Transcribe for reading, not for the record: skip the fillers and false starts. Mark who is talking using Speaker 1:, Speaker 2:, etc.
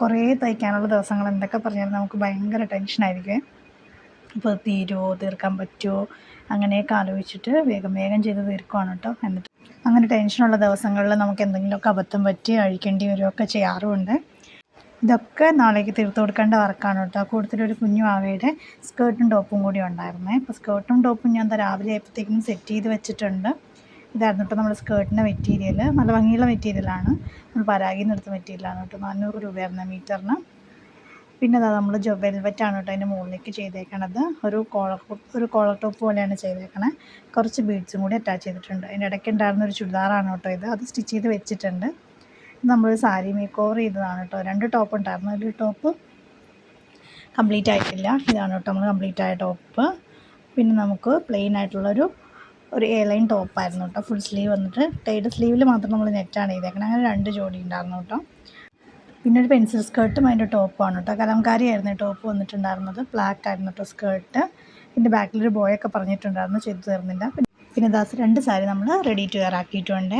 Speaker 1: കുറേ തയ്ക്കാനുള്ള ദിവസങ്ങൾ എന്തൊക്കെ പറഞ്ഞാലും നമുക്ക് ഭയങ്കര ടെൻഷനായിരിക്കുമേ. ഇപ്പോൾ തീർക്കാൻ പറ്റുമോ അങ്ങനെയൊക്കെ ആലോചിച്ചിട്ട് വേഗം ചെയ്ത് തീർക്കുവാണ് കേട്ടോ. എന്നിട്ട് അങ്ങനെ ടെൻഷനുള്ള ദിവസങ്ങളിൽ നമുക്ക് എന്തെങ്കിലുമൊക്കെ അബദ്ധം പറ്റി അഴിക്കേണ്ടി വരികയൊക്കെ ചെയ്യാറുമുണ്ട്. ഇതൊക്കെ നാളേക്ക് തീർത്ത് കൊടുക്കേണ്ട വർക്കാണ് കേട്ടോ. കൂടുതലൊരു കുഞ്ഞു ആവയുടെ സ്കേർട്ടും ടോപ്പും കൂടി ഉണ്ടായിരുന്നേ. അപ്പോൾ സ്കേർട്ടും ടോപ്പും ഞാൻ രാവിലെ ആയപ്പോഴത്തേക്കും സെറ്റ് ചെയ്ത് വെച്ചിട്ടുണ്ട്. ഇതായിരുന്നു കേട്ടോ നമ്മുടെ സ്കേർട്ടിൻ്റെ മെറ്റീരിയൽ. നല്ല ഭംഗിയുള്ള മെറ്റീരിയലാണ്. നമ്മൾ പരാഗിയിൽ നിന്ന് എടുത്ത മെറ്റീരിയലാണ് കേട്ടോ. 400 രൂപയായിരുന്നു മീറ്ററിന്. പിന്നെ അതാ നമ്മൾ വെൽവെറ്റാണ് കേട്ടോ അതിൻ്റെ മുകളിലേക്ക് ചെയ്തേക്കണത്. ഒരു കോളർ ടോപ്പ് പോലെയാണ് ചെയ്തേക്കണേ. കുറച്ച് ബീഡ്സും കൂടി അറ്റാച്ച് ചെയ്തിട്ടുണ്ട്. അതിൻ്റെ ഇടയ്ക്ക് ഉണ്ടായിരുന്ന ഒരു ചുരിദാറാണ് കേട്ടോ ഇത്. അത് സ്റ്റിച്ച് ചെയ്ത് വെച്ചിട്ടുണ്ട്. നമ്മളൊരു സാരി മേക്ക് ഓവർ ചെയ്തതാണ് കേട്ടോ. 2 ടോപ്പ് ഉണ്ടായിരുന്നു. ഒരു ടോപ്പ് കംപ്ലീറ്റ് ആയിട്ടില്ല. ഇതാണ് കേട്ടോ നമ്മൾ കംപ്ലീറ്റ് ആയ ടോപ്പ്. പിന്നെ നമുക്ക് പ്ലെയിൻ ആയിട്ടുള്ളൊരു എ ലൈൻ ടോപ്പായിരുന്നു കേട്ടോ. ഫുൾ സ്ലീവ് വന്നിട്ട് ടൈഡ് സ്ലീവിൽ മാത്രം നമ്മൾ നെറ്റാണ് ചെയ്തേക്കുന്നത്. അങ്ങനെ 2 ജോഡി ഉണ്ടായിരുന്നു കേട്ടോ. പിന്നെ ഒരു പെൻസിൽ സ്കേർട്ടും അതിൻ്റെ ടോപ്പാണ് കേട്ടോ. കലംകാരിയായിരുന്നു ടോപ്പ് വന്നിട്ടുണ്ടായിരുന്നത്. ബ്ലാക്ക് ആയിരുന്നു കേട്ടോ സ്കേർട്ട്. പിന്നെ ബാക്കിലൊരു ബോയൊക്കെ പറഞ്ഞിട്ടുണ്ടായിരുന്നു ചെയ്തു തീർന്നില്ല. പിന്നെ 2 സാരി നമ്മൾ റെഡി ടു വെയർ ആക്കിയിട്ടുണ്ട്.